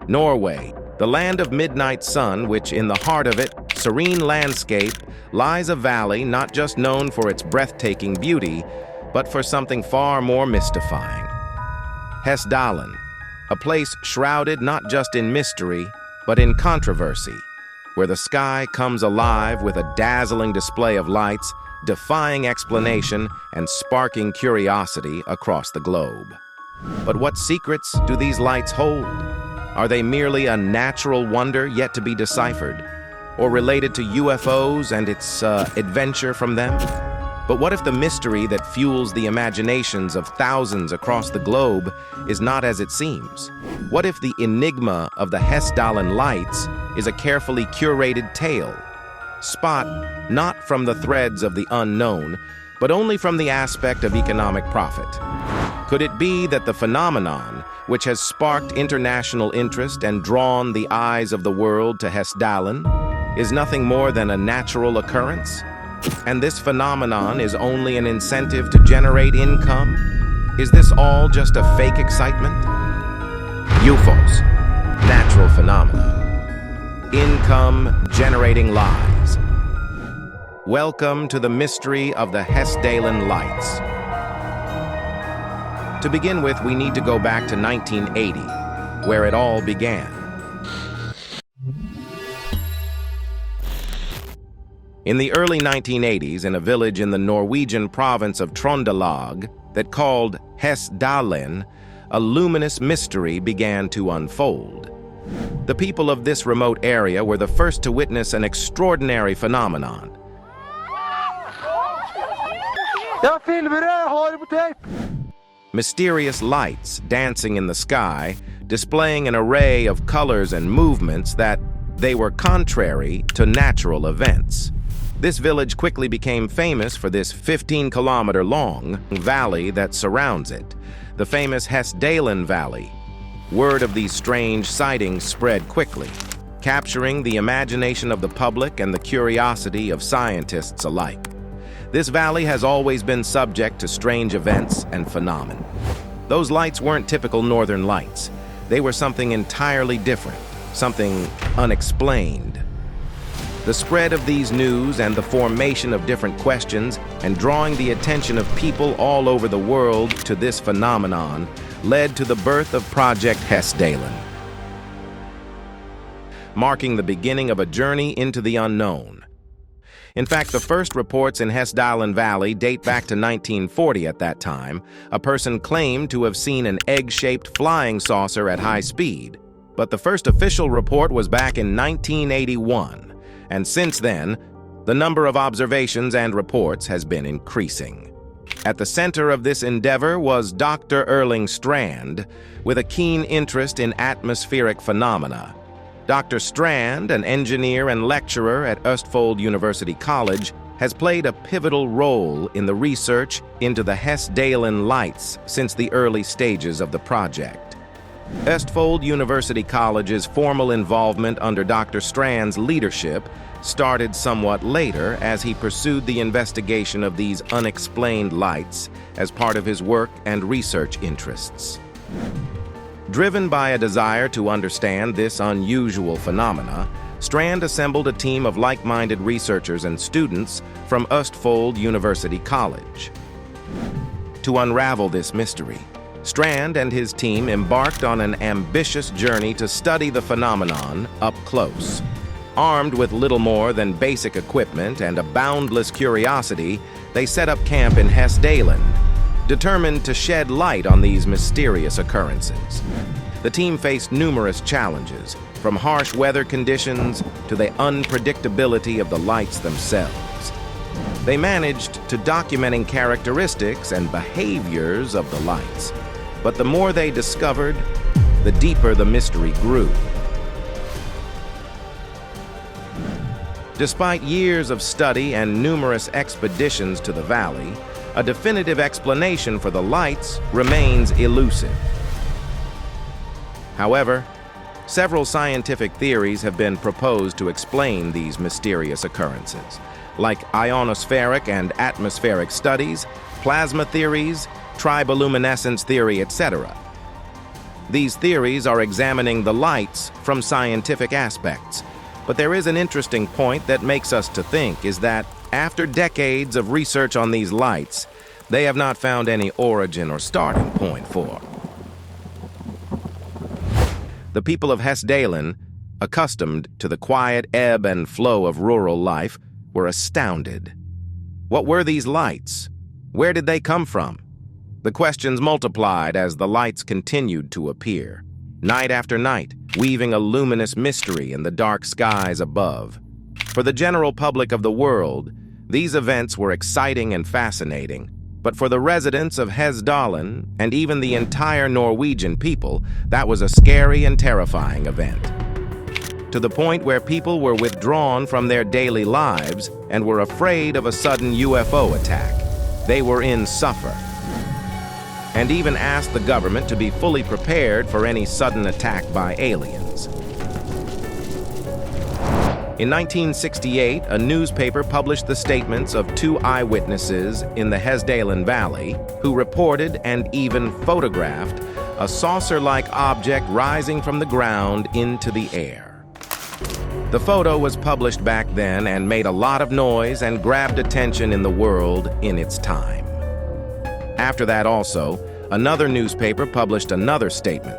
Norway, the land of midnight sun, which in the heart of it, serene landscape, lies a valley not just known for its breathtaking beauty, but for something far more mystifying. Hessdalen, a place shrouded not just in mystery, but in controversy, where the sky comes alive with a dazzling display of lights, defying explanation and sparking curiosity across the globe. But what secrets do these lights hold? Are they merely a natural wonder yet to be deciphered, or related to UFOs and its adventure from them? But what if the mystery that fuels the imaginations of thousands across the globe is not as it seems? What if the enigma of the Hessdalen lights is a carefully curated tale, spot not from the threads of the unknown, but only from the aspect of economic profit? Could it be that the phenomenon, which has sparked international interest and drawn the eyes of the world to Hessdalen, is nothing more than a natural occurrence? And this phenomenon is only an incentive to generate income? Is this all just a fake excitement? UFOs, natural phenomena, income-generating lies. Welcome to the mystery of the Hessdalen lights. To begin with, we need to go back to 1980, where it all began. In the early 1980s, in a village in the Norwegian province of Trøndelag that called Hessdalen, a luminous mystery began to unfold. The people of this remote area were the first to witness an extraordinary phenomenon. Mysterious lights dancing in the sky, displaying an array of colors and movements that they were contrary to natural events. This village quickly became famous for this 15-kilometer-long valley that surrounds it, the famous Hessdalen Valley. Word of these strange sightings spread quickly, capturing the imagination of the public and the curiosity of scientists alike. This valley has always been subject to strange events and phenomena. Those lights weren't typical northern lights. They were something entirely different, something unexplained. The spread of these news and the formation of different questions and drawing the attention of people all over the world to this phenomenon led to the birth of Project Hessdalen, marking the beginning of a journey into the unknown. In fact, the first reports in Hessdalen Valley date back to 1940. At that time, a person claimed to have seen an egg-shaped flying saucer at high speed. But the first official report was back in 1981. And since then, the number of observations and reports has been increasing. At the center of this endeavor was Dr. Erling Strand, with a keen interest in atmospheric phenomena. Dr. Strand, an engineer and lecturer at Østfold University College, has played a pivotal role in the research into the Hessdalen lights since the early stages of the project. Østfold University College's formal involvement under Dr. Strand's leadership started somewhat later as he pursued the investigation of these unexplained lights as part of his work and research interests. Driven by a desire to understand this unusual phenomena, Strand assembled a team of like-minded researchers and students from Østfold University College. To unravel this mystery, Strand and his team embarked on an ambitious journey to study the phenomenon up close. Armed with little more than basic equipment and a boundless curiosity, they set up camp in Hessdalen, determined to shed light on these mysterious occurrences. The team faced numerous challenges, from harsh weather conditions to the unpredictability of the lights themselves. They managed to documenting characteristics and behaviors of the lights. But the more they discovered, the deeper the mystery grew. Despite years of study and numerous expeditions to the valley, a definitive explanation for the lights remains elusive. However, several scientific theories have been proposed to explain these mysterious occurrences, like ionospheric and atmospheric studies, plasma theories, triboluminescence theory, etc. These theories are examining the lights from scientific aspects. But there is an interesting point that makes us to think, is that after decades of research on these lights, they have not found any origin or starting point for. The people of Hessdalen, accustomed to the quiet ebb and flow of rural life, were astounded. What were these lights? Where did they come from? The questions multiplied as the lights continued to appear, night after night, weaving a luminous mystery in the dark skies above. For the general public of the world, these events were exciting and fascinating, but for the residents of Hessdalen and even the entire Norwegian people, that was a scary and terrifying event. To the point where people were withdrawn from their daily lives and were afraid of a sudden UFO attack. They were in suffer, and even asked the government to be fully prepared for any sudden attack by aliens. In 1968, a newspaper published the statements of 2 eyewitnesses in the Hessdalen Valley who reported and even photographed a saucer-like object rising from the ground into the air. The photo was published back then and made a lot of noise and grabbed attention in the world in its time. After that also, another newspaper published another statement,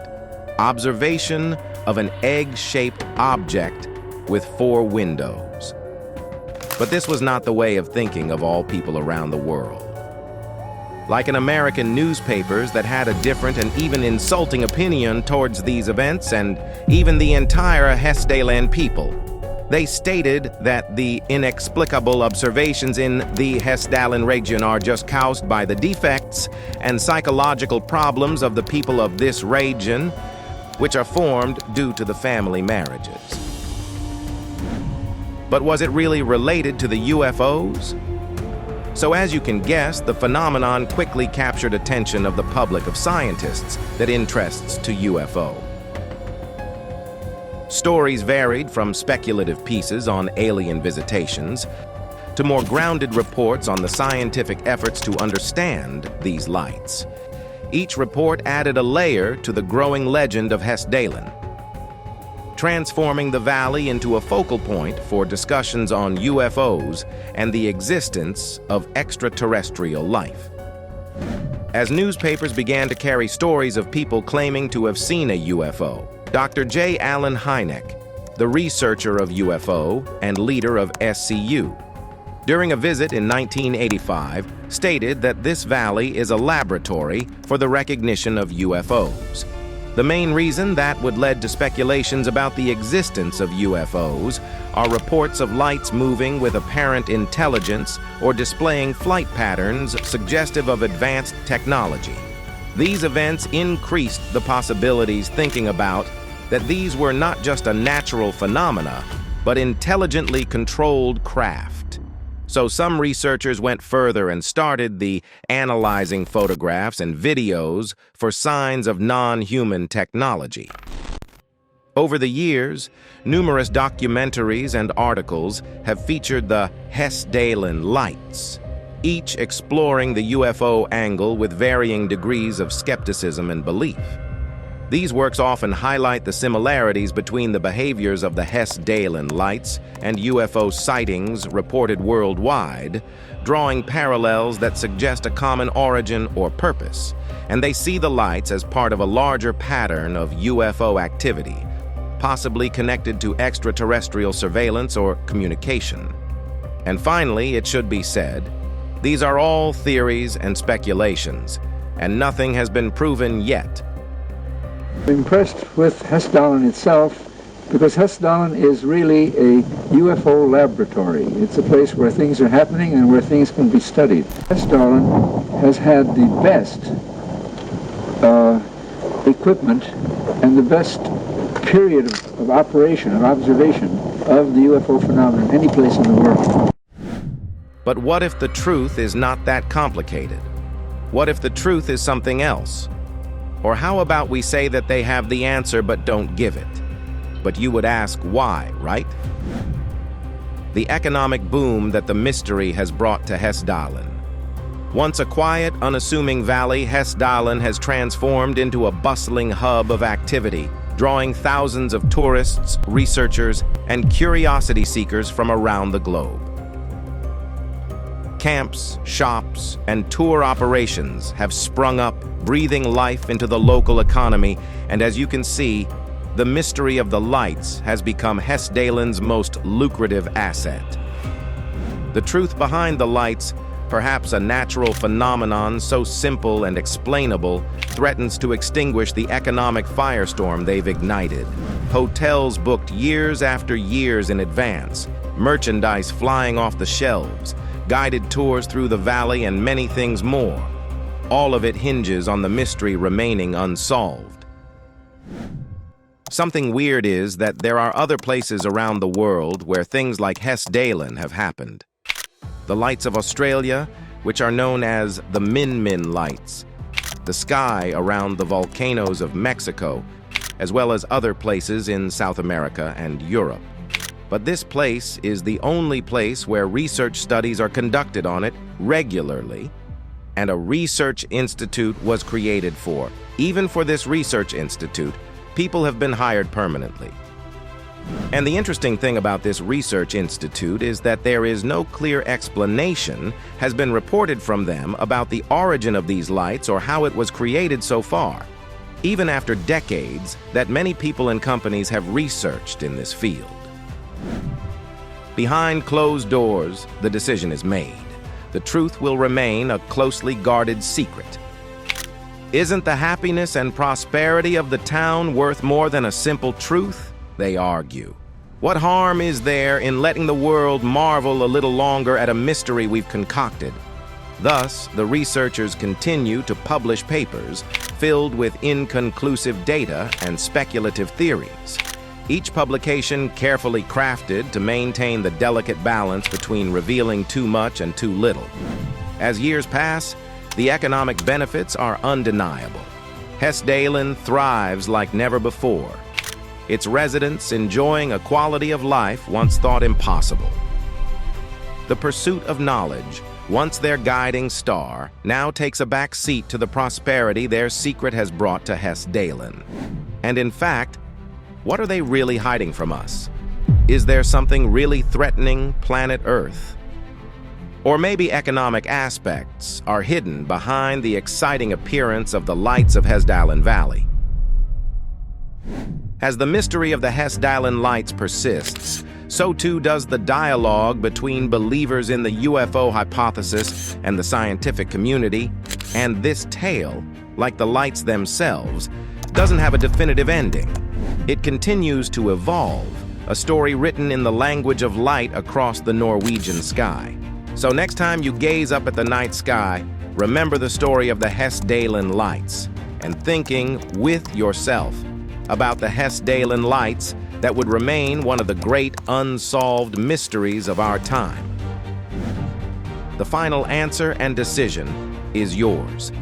observation of an egg-shaped object with 4 windows. But this was not the way of thinking of all people around the world. Like in American newspapers that had a different and even insulting opinion towards these events and even the entire Hessdalen people, they stated that the inexplicable observations in the Hessdalen region are just caused by the defects and psychological problems of the people of this region, which are formed due to the family marriages. But was it really related to the UFOs? So as you can guess, the phenomenon quickly captured attention of the public of scientists that interests to UFO. Stories varied from speculative pieces on alien visitations to more grounded reports on the scientific efforts to understand these lights. Each report added a layer to the growing legend of Hessdalen, transforming the valley into a focal point for discussions on UFOs and the existence of extraterrestrial life. As newspapers began to carry stories of people claiming to have seen a UFO, Dr. J. Allen Hynek, the researcher of UFO and leader of SCU, during a visit in 1985, stated that this valley is a laboratory for the recognition of UFOs. The main reason that would lead to speculations about the existence of UFOs are reports of lights moving with apparent intelligence or displaying flight patterns suggestive of advanced technology. These events increased the possibilities thinking about that these were not just a natural phenomena, but intelligently controlled craft. So some researchers went further and started the analyzing photographs and videos for signs of non-human technology. Over the years, numerous documentaries and articles have featured the Hessdalen lights, each exploring the UFO angle with varying degrees of skepticism and belief. These works often highlight the similarities between the behaviors of the Hessdalen lights and UFO sightings reported worldwide, drawing parallels that suggest a common origin or purpose, and they see the lights as part of a larger pattern of UFO activity, possibly connected to extraterrestrial surveillance or communication. And finally, it should be said, these are all theories and speculations, and nothing has been proven yet. I'm impressed with Hessdalen itself because Hessdalen is really a UFO laboratory. It's a place where things are happening and where things can be studied. Hessdalen has had the best equipment and the best period of operation, of observation of the UFO phenomenon any place in the world. But what if the truth is not that complicated? What if the truth is something else? Or how about we say that they have the answer but don't give it? But you would ask why, right? The economic boom that the mystery has brought to Hessdalen. Once a quiet, unassuming valley, Hessdalen has transformed into a bustling hub of activity, drawing thousands of tourists, researchers, and curiosity seekers from around the globe. Camps, shops, and tour operations have sprung up, breathing life into the local economy, and as you can see, the mystery of the lights has become Hessdalen's most lucrative asset. The truth behind the lights, perhaps a natural phenomenon so simple and explainable, threatens to extinguish the economic firestorm they've ignited. Hotels booked years after years in advance, merchandise flying off the shelves, guided tours through the valley, and many things more. All of it hinges on the mystery remaining unsolved. Something weird is that there are other places around the world where things like Hessdalen have happened. The lights of Australia, which are known as the Min lights, the sky around the volcanoes of Mexico, as well as other places in South America and Europe. But this place is the only place where research studies are conducted on it regularly, and a research institute was created for. Even for this research institute, people have been hired permanently. And the interesting thing about this research institute is that there is no clear explanation has been reported from them about the origin of these lights or how it was created so far, even after decades that many people and companies have researched in this field. Behind closed doors, the decision is made. The truth will remain a closely guarded secret. Isn't the happiness and prosperity of the town worth more than a simple truth? They argue. What harm is there in letting the world marvel a little longer at a mystery we've concocted? Thus, the researchers continue to publish papers filled with inconclusive data and speculative theories. Each publication carefully crafted to maintain the delicate balance between revealing too much and too little. As years pass, the economic benefits are undeniable. Hessdalen thrives like never before, its residents enjoying a quality of life once thought impossible. The pursuit of knowledge, once their guiding star, now takes a back seat to the prosperity their secret has brought to Hessdalen. And in fact, what are they really hiding from us? Is there something really threatening planet Earth? Or maybe economic aspects are hidden behind the exciting appearance of the lights of Hessdalen Valley. As the mystery of the Hessdalen lights persists, so too does the dialogue between believers in the UFO hypothesis and the scientific community, and this tale, like the lights themselves, doesn't have a definitive ending. It continues to evolve, a story written in the language of light across the Norwegian sky. So next time you gaze up at the night sky, remember the story of the Hessdalen lights, and thinking with yourself about the Hessdalen lights that would remain one of the great unsolved mysteries of our time. The final answer and decision is yours.